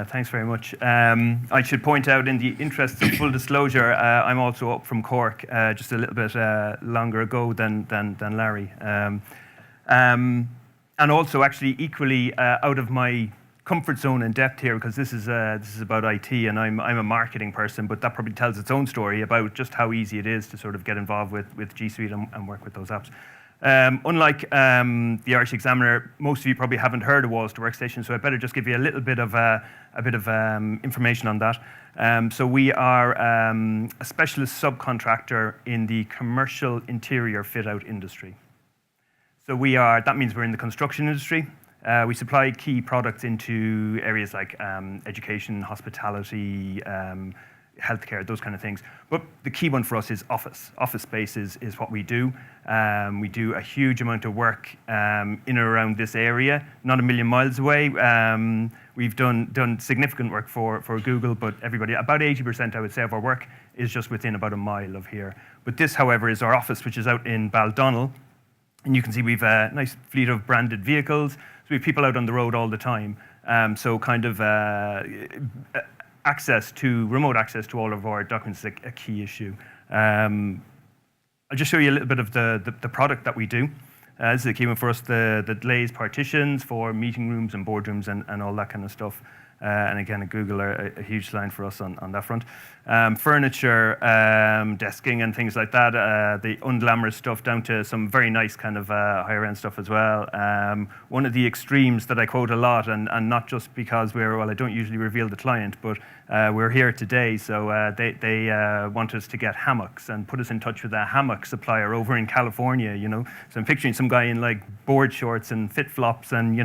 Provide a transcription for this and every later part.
Thanks very much. I should point out, in the interest of full disclosure, I'm also up from Cork, just a little bit longer ago than Larry. And also, actually, equally out of my comfort zone and depth here, because this is about IT, and I'm a marketing person, but that probably tells its own story about just how easy it is to sort of get involved with G Suite and work with those apps. Unlike the Irish Examiner, most of you probably haven't heard of Walls to Workstations, so I better just give you a little bit of information on that. So we are a specialist subcontractor in the commercial interior fit-out industry. So that means we're in the construction industry. We supply key products into areas like education, hospitality, healthcare, those kind of things. But the key one for us is office. Office space is what we do. We do a huge amount of work in and around this area, not a million miles away. We've done significant work for Google, but about 80%, I would say, of our work is just within about a mile of here. But this, however, is our office, which is out in Baldonnel. And you can see we've a nice fleet of branded vehicles. So we have people out on the road all the time. So kind of remote access to all of our documents is a key issue. I'll just show you a little bit of the product that we do. This is a key one for us, the glazed partitions for meeting rooms and boardrooms and all that kind of stuff. And again, at Google are a huge line for us on that front. Furniture, desking and things like that, the unglamorous stuff down to some very nice kind of higher end stuff as well. One of the extremes that I quote a lot, and not just because I don't usually reveal the client, but we're here today, so they want us to get hammocks and put us in touch with a hammock supplier over in California, So I'm picturing some guy in like board shorts and fit flops and,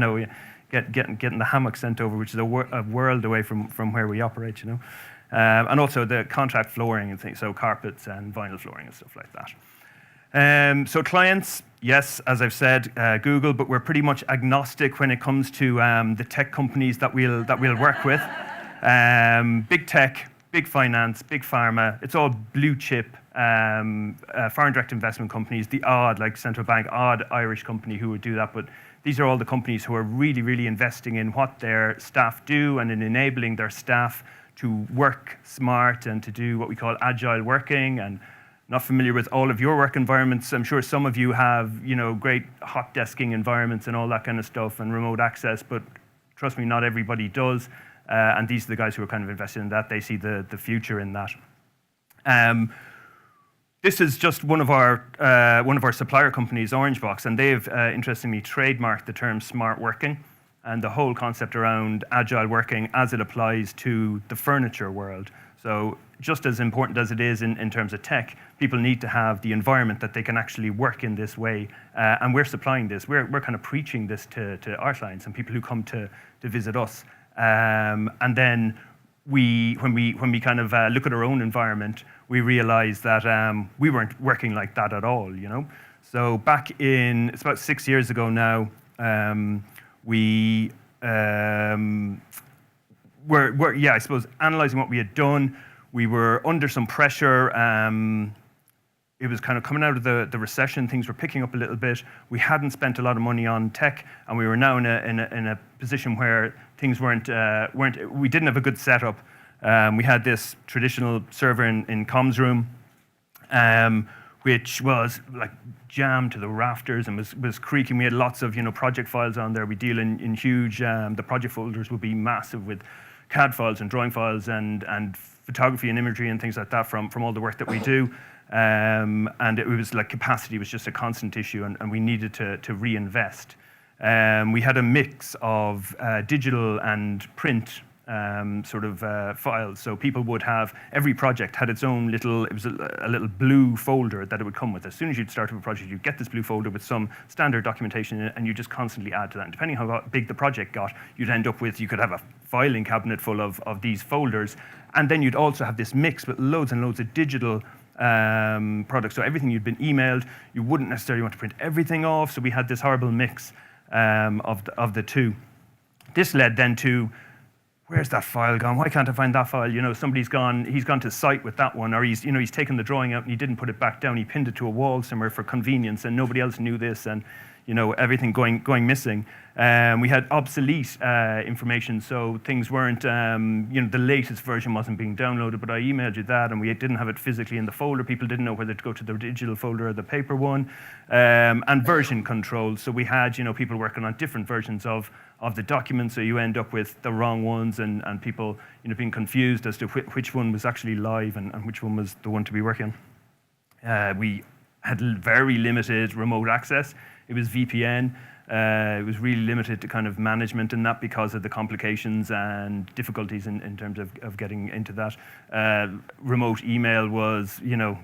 getting the hammock sent over, which is a world away from where we operate, And also the contract flooring and things, so carpets and vinyl flooring and stuff like that. So clients, yes, as I've said, Google, but we're pretty much agnostic when it comes to the tech companies that we'll work with. Big tech, big finance, big pharma, it's all blue chip, foreign direct investment companies, the odd, like central bank, odd Irish company who would do that, but these are all the companies who are really, really investing in what their staff do and in enabling their staff to work smart and to do what we call agile working. And not familiar with all of your work environments. I'm sure some of you have, great hot desking environments and all that kind of stuff and remote access, but trust me, not everybody does. And these are the guys who are kind of invested in that. They see the future in that. This is just one of our supplier companies, Orangebox, and they've interestingly trademarked the term smart working and the whole concept around agile working as it applies to the furniture world. So just as important as it is in terms of tech, people need to have the environment that they can actually work in this way. And we're supplying this. We're kind of preaching this to our clients and people who come to visit us. And then when we kind of look at our own environment, we realize that we weren't working like that at all, So it's about 6 years ago now, we were, I suppose, analyzing what we had done. We were under some pressure. It was kind of coming out of the recession. Things were picking up a little bit. We hadn't spent a lot of money on tech, and we were now in a position where things weren't. We didn't have a good setup. We had this traditional server in comms room, which was like jammed to the rafters and was creaking. We had lots of project files on there. We deal in huge. The project folders would be massive with CAD files and drawing files and photography and imagery and things like that from all the work that we do. And it was like capacity was just a constant issue, and we needed to reinvest. We had a mix of digital and print files. So people would have, every project had its own little, it was a little blue folder that it would come with. As soon as you'd start up a project, you'd get this blue folder with some standard documentation in it, and you just constantly add to that. And depending on how big the project got, you'd end up with, you could have a filing cabinet full of these folders, and then you'd also have this mix with loads and loads of digital products. So everything you'd been emailed, you wouldn't necessarily want to print everything off, so we had this horrible mix of the two. This led then to, where's that file gone? Why can't I find that file? He's gone to site with that one, or he's taken the drawing out and he didn't put it back down. He pinned it to a wall somewhere for convenience, and nobody else knew this. And everything going missing. We had obsolete information, so things weren't, the latest version wasn't being downloaded, but I emailed you that, and we didn't have it physically in the folder. People didn't know whether to go to the digital folder or the paper one. And version control, so we had, people working on different versions of the document, so you end up with the wrong ones, and people, being confused as to which one was actually live and which one was the one to be working. We had very limited remote access. It was VPN. It was really limited to kind of management and that because of the complications and difficulties in terms of getting into that. Remote email was,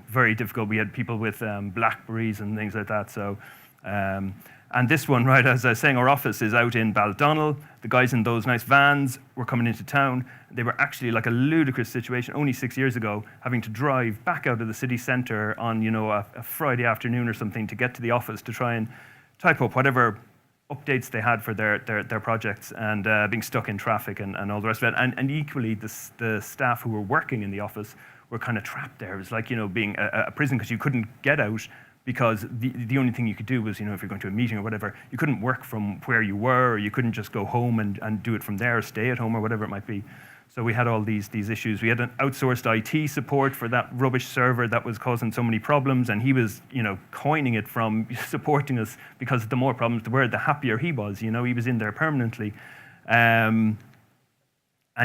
very difficult. We had people with Blackberries and things like that. So, and this one, right, as I was saying, our office is out in Baldonnel. The guys in those nice vans were coming into town. They were actually like a ludicrous situation only 6 years ago, having to drive back out of the city centre on, a Friday afternoon or something to get to the office to try and type up whatever updates they had for their projects, and being stuck in traffic and all the rest of it. And equally, the staff who were working in the office were kind of trapped there. It was like, being a prison, because you couldn't get out, because the only thing you could do was, if you're going to a meeting or whatever, you couldn't work from where you were, or you couldn't just go home and do it from there, or stay at home, or whatever it might be. So we had all these issues. We had an outsourced IT support for that rubbish server that was causing so many problems, and he was, coining it from supporting us, because the more problems there were, the happier he was. He was in there permanently. And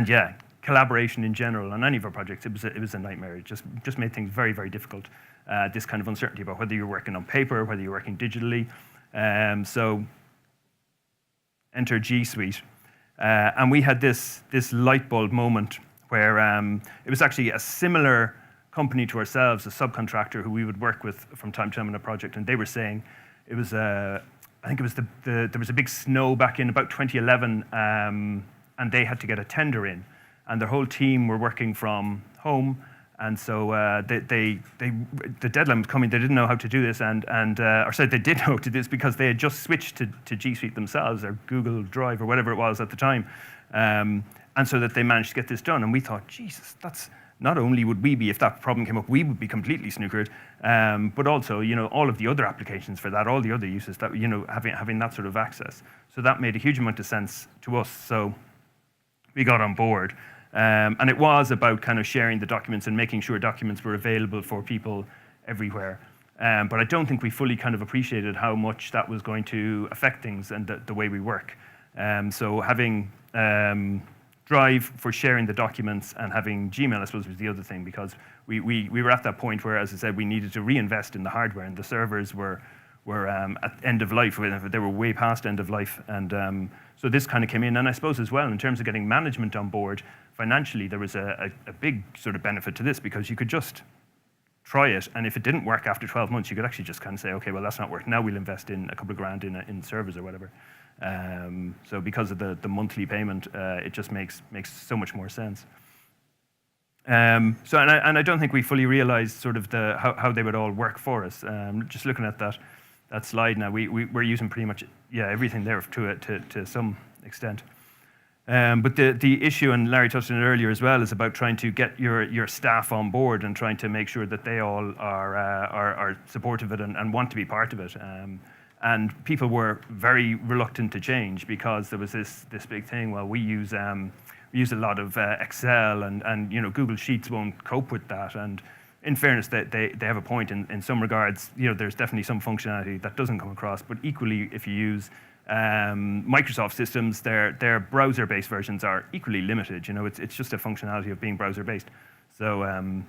yeah, collaboration in general on any of our projects, it was a nightmare. It just made things very, very difficult. This kind of uncertainty about whether you're working on paper, whether you're working digitally. So enter G Suite. And we had this light bulb moment where it was actually a similar company to ourselves, a subcontractor who we would work with from time to time on a project, and they were saying it was I think it was there was a big snow back in about 2011, and they had to get a tender in, and their whole team were working from home. And so the deadline was coming. They didn't know how to do this, or sorry, they did know how to do this because they had just switched to G Suite themselves, or Google Drive, or whatever it was at the time. And so that they managed to get this done. And we thought, Jesus, that's not only would we be, if that problem came up, we would be completely snookered, but also, all of the other applications for that, all the other uses that, having that sort of access. So that made a huge amount of sense to us. So we got on board. And it was about kind of sharing the documents and making sure documents were available for people everywhere. But I don't think we fully kind of appreciated how much that was going to affect things and the way we work. So having Drive for sharing the documents, and having Gmail, I suppose, was the other thing, because we were at that point where, as I said, we needed to reinvest in the hardware, and the servers were at end of life. They were way past end of life. And so this kind of came in. And I suppose as well, in terms of getting management on board, financially, there was a big sort of benefit to this, because you could just try it, and if it didn't work after 12 months, you could actually just kind of say, okay, well, that's not working. Now we'll invest in a couple of grand in servers or whatever. So because of the monthly payment, it just makes so much more sense. And I don't think we fully realized sort of how they would all work for us. Just looking at that slide now, we're using pretty much everything there to some extent. But the issue, and Larry touched on it earlier as well, is about trying to get your staff on board and trying to make sure that they all are supportive of it and want to be part of it. And people were very reluctant to change, because there was this big thing. Well, we use a lot of Excel, and Google Sheets won't cope with that. And in fairness, they have a point in some regards. There's definitely some functionality that doesn't come across. But equally, if you use Microsoft systems, their browser-based versions are equally limited. It's just a functionality of being browser-based. So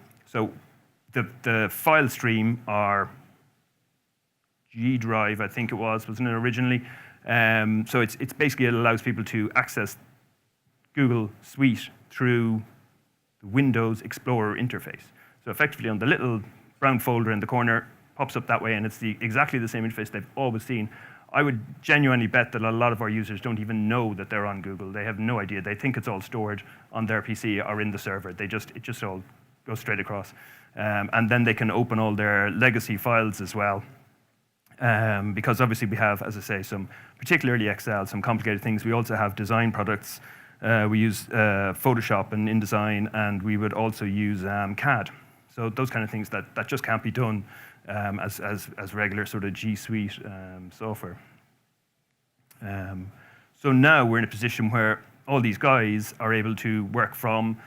the file stream are G Drive, I think it wasn't it originally? So it's basically, it allows people to access Google Suite through the Windows Explorer interface. So effectively, on the little brown folder in the corner, pops up that way, and it's exactly the same interface they've always seen. I would genuinely bet that a lot of our users don't even know that they're on Google. They have no idea. They think it's all stored on their PC or in the server. It just all goes straight across. And then they can open all their legacy files as well. Because obviously we have, as I say, some, particularly Excel, some complicated things. We also have design products. We use Photoshop and InDesign, and we would also use CAD. So those kind of things that just can't be done as regular sort of G Suite software. So now we're in a position where all these guys are able to work from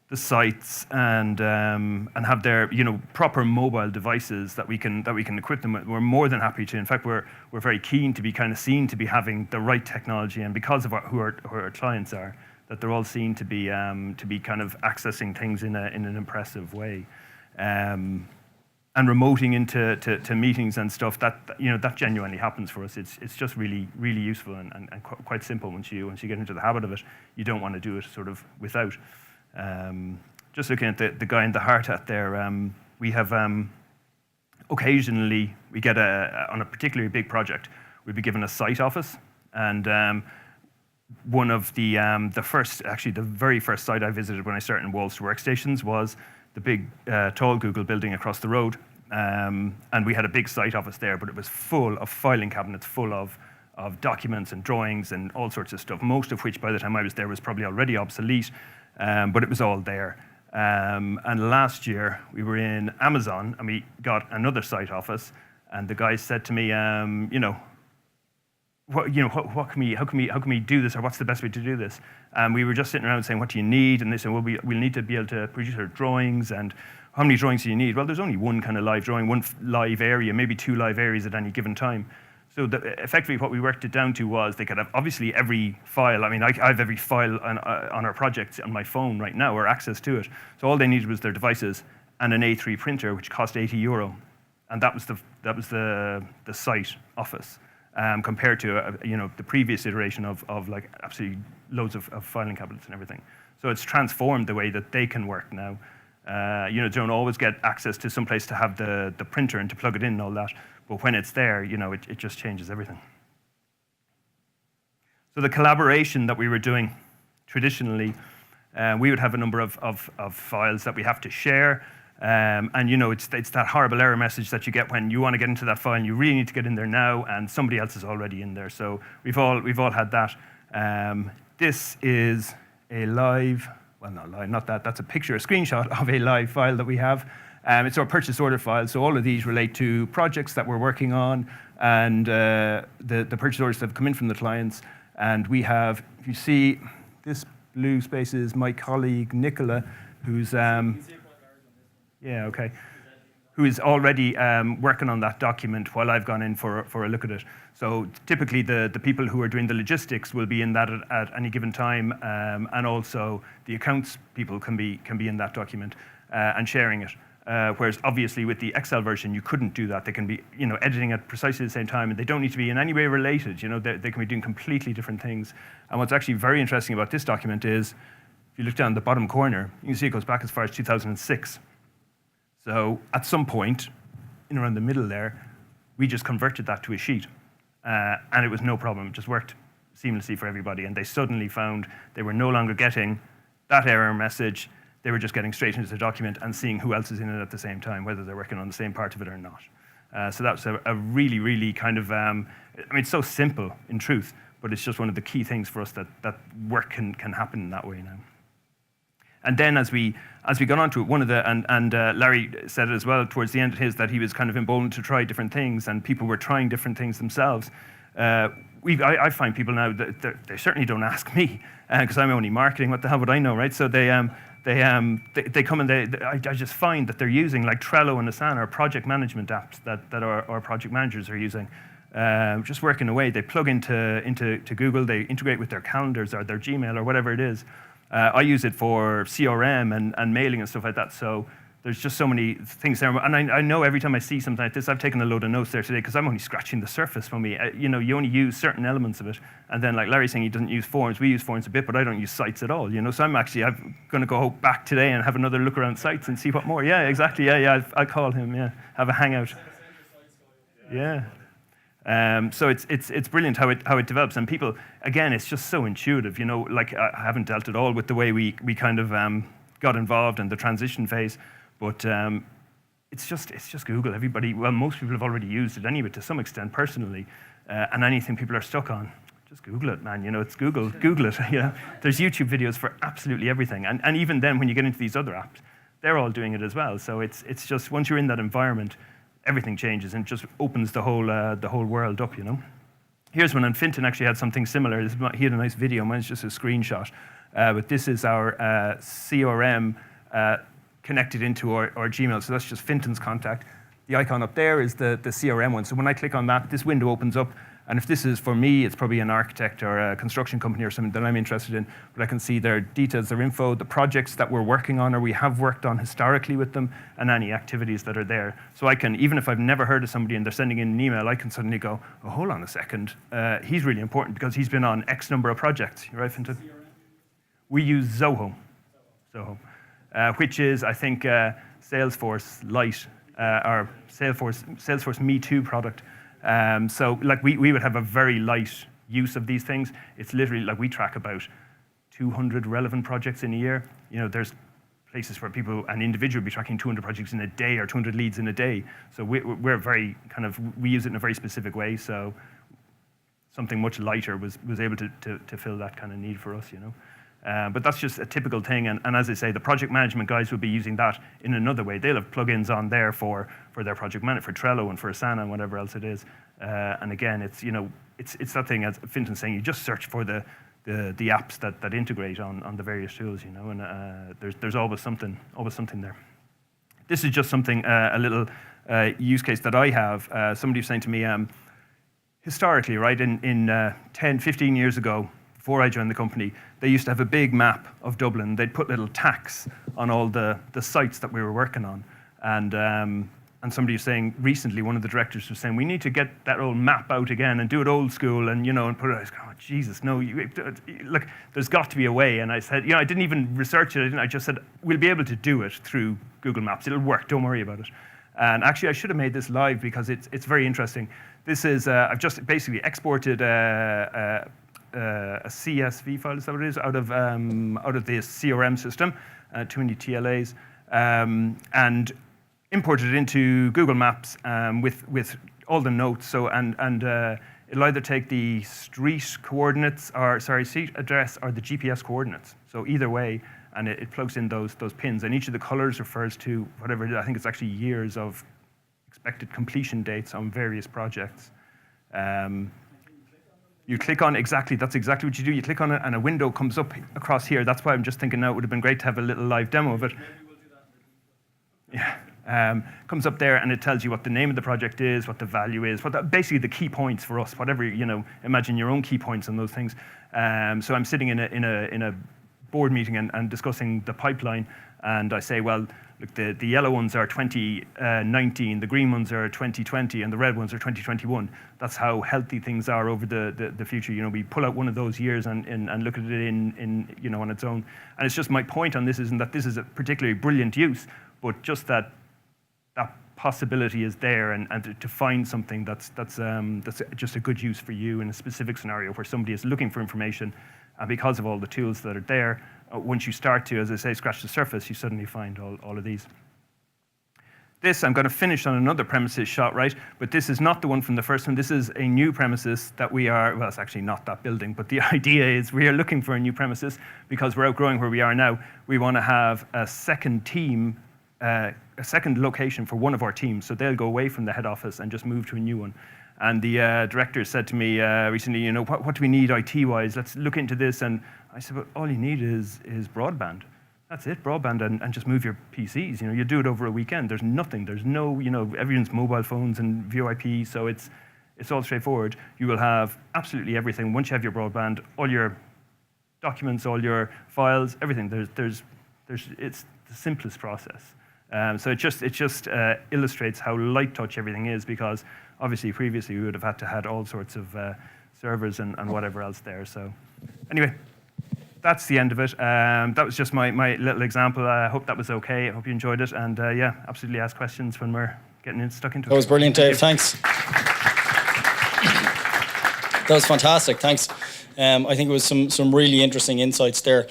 the sites and have their proper mobile devices that we can equip them with. We're more than happy to. In fact, we're very keen to be kind of seen to be having the right technology, and because of who our clients are, that they're all seen to be kind of accessing things in an impressive way. And remoting into to meetings and stuff, that genuinely happens for us. It's just really useful and quite simple once you get into the habit of it. You don't want to do it sort of without. Just looking at the guy in the hard hat there, we have occasionally we get on a particularly big project, we'd be given a site office, and one of the very first site I visited when I started in Walls to Workstations was the big tall Google building across the road, and we had a big site office there, but it was full of filing cabinets, full of documents and drawings and all sorts of stuff, most of which by the time I was there was probably already obsolete, but it was all there. And last year we were in Amazon and we got another site office, and the guy said to me, how can we do this, or what's the best way to do this? And we were just sitting around saying, what do you need? And they said, well, we'll need to be able to produce our drawings, and how many drawings do you need? Well, there's only one kind of live drawing, one live area, maybe two live areas at any given time. So effectively what we worked it down to was they could have obviously every file. I mean, I have every file on our project on my phone right now, or access to it. So all they needed was their devices and an A3 printer, which cost €80. And that was the site office. Compared to the previous iteration of like absolutely loads of filing cabinets and everything. So it's transformed the way that they can work now. They don't always get access to some place to have the printer and to plug it in and all that, but when it's there, it just changes everything. So the collaboration that we were doing traditionally, we would have a number of files that we have to share. And it's that horrible error message that you get when you want to get into that file and you really need to get in there now, and somebody else is already in there. So we've all had that. This is a live, well, not live, not that. That's a picture, a screenshot of a live file that we have. It's our purchase order file. So all of these relate to projects that we're working on, and the purchase orders that have come in from the clients. And we have, if you see, this blue space is my colleague Nicola, who's who is already working on that document while I've gone in for a look at it. So typically the people who are doing the logistics will be in that at any given time, and also the accounts people can be in that document and sharing it. Whereas obviously with the Excel version, you couldn't do that. They can be editing at precisely the same time, and they don't need to be in any way related. They can be doing completely different things. And what's actually very interesting about this document is, if you look down the bottom corner, you can see it goes back as far as 2006. So at some point, in around the middle there, we just converted that to a sheet. And it was no problem, it just worked seamlessly for everybody. And they suddenly found they were no longer getting that error message, they were just getting straight into the document and seeing who else is in it at the same time, whether they're working on the same part of it or not. So that was a really kind of, it's so simple in truth, but it's just one of the key things for us that work can happen in that way now. And then as we got onto it, one of the, and Larry said it as well towards the end of his, that he was kind of emboldened to try different things, and people were trying different things themselves. I find people now that they certainly don't ask me, because I'm only marketing, what the hell would I know, right? So they come and I just find that they're using like Trello and Asana, or project management apps that our project managers are using. Just working away, they plug into Google, they integrate with their calendars or their Gmail or whatever it is. I use it for CRM and mailing and stuff like that. So there's just so many things there. And I know every time I see something like this, I've taken a load of notes there today, because I'm only scratching the surface when you only use certain elements of it. And then like Larry's saying, he doesn't use forms. We use forms a bit, but I don't use sites at all. So I'm going to go back today and have another look around sites and see what more. Yeah, exactly. Yeah. I'll call him. Yeah, have a hangout. Yeah. So it's brilliant how it develops, and people, again, it's just so intuitive. Like I haven't dealt at all with the way we kind of got involved in the transition phase, but it's just Google. Most people have already used it anyway to some extent personally, and anything people are stuck on, just Google it, man. It's Google. Google it. There's YouTube videos for absolutely everything, and even then when you get into these other apps, they're all doing it as well. So it's just, once you're in that environment, everything changes and just opens the whole world up, Here's one, and Fintan actually had something similar. He had a nice video. Mine's just a screenshot. But this is our CRM connected into our Gmail. So that's just Fintan's contact. The icon up there is the CRM one. So when I click on that, this window opens up. And if this is for me, it's probably an architect or a construction company or something that I'm interested in. But I can see their details, their info, the projects that we're working on or we have worked on historically with them, and any activities that are there. So I can, even if I've never heard of somebody and they're sending in an email, I can suddenly go, oh, hold on a second. He's really important because he's been on X number of projects. You're right, Fintan? We use Zoho, which is, I think, Salesforce Lite, our Salesforce Me Too product. So like we would have a very light use of these things. It's literally like we track about 200 relevant projects in a year. You know, there's places where an individual would be tracking 200 projects in a day or 200 leads in a day. So we're very we use it in a very specific way. So something much lighter was able to fill that kind of need for us, you know. But that's just a typical thing, and as I say, the project management guys will be using that in another way. They'll have plugins on there for their project management, for Trello and for Asana and whatever else it is. And again, it's that thing, as Fintan's saying, you just search for the apps that integrate on the various tools, you know, and there's always something there. This is just something, a little use case that I have. Somebody was saying to me, historically, right, in 10, 15 years ago, before I joined the company, they used to have a big map of Dublin. They'd put little tacks on all the sites that we were working on. And somebody was saying recently, one of the directors was saying, we need to get that old map out again and do it old school and, you know, and put it, I was going, oh, Jesus, no, look, there's got to be a way. And I said, you know, I didn't even research it. I just said, we'll be able to do it through Google Maps. It'll work, don't worry about it. And actually, I should have made this live because it's very interesting. This is, I've just basically exported a CSV file, is that what it is, out of the CRM system, too many TLAs, and imported it into Google Maps with all the notes. So and it'll either take the street coordinates, street address, or the GPS coordinates. So either way, and it plugs in those pins, and each of the colors refers to whatever it is. I think it's actually years of expected completion dates on various projects. You click on that's exactly what you do. You click on it and a window comes up across here. That's why I'm just thinking now it would have been great to have a little live demo of it. Maybe we'll do that. Yeah. Comes up there and it tells you what the name of the project is, what the value is, basically the key points for us, whatever, you know, imagine your own key points on those things. So I'm sitting in a board meeting and discussing the pipeline, and I say, well, look, the yellow ones are 2019, the green ones are 2020, and the red ones are 2021. That's how healthy things are over the future. You know, we pull out one of those years and look at it in you know, on its own. And it's just my point on this isn't that this is a particularly brilliant use, but just that possibility is there, and to find something that's just a good use for you in a specific scenario where somebody is looking for information, and because of all the tools that are there, once you start to, as I say, scratch the surface, you suddenly find all of these. This, I'm going to finish on another premises shot, right? But this is not the one from the first one. This is a new premises that we are, well, it's actually not that building, but the idea is we are looking for a new premises because we're outgrowing where we are now. We want to have a second team, a second location for one of our teams. So they'll go away from the head office and just move to a new one. And the director said to me recently, you know, what do we need IT-wise? Let's look into this. And I said, well, all you need is broadband. That's it, broadband, and just move your PCs. You know, you do it over a weekend. There's nothing. There's no, you know, everyone's mobile phones and VoIP, so it's all straightforward. You will have absolutely everything once you have your broadband, all your documents, all your files, everything. It's the simplest process. So it just illustrates how light touch everything is, because obviously previously we would have had all sorts of servers and whatever else there. So anyway, that's the end of it. That was just my little example. I hope that was okay. I hope you enjoyed it. And yeah, absolutely ask questions when we're getting stuck into it. That was brilliant, Dave. Thanks. That was fantastic. Thanks. I think it was some really interesting insights there.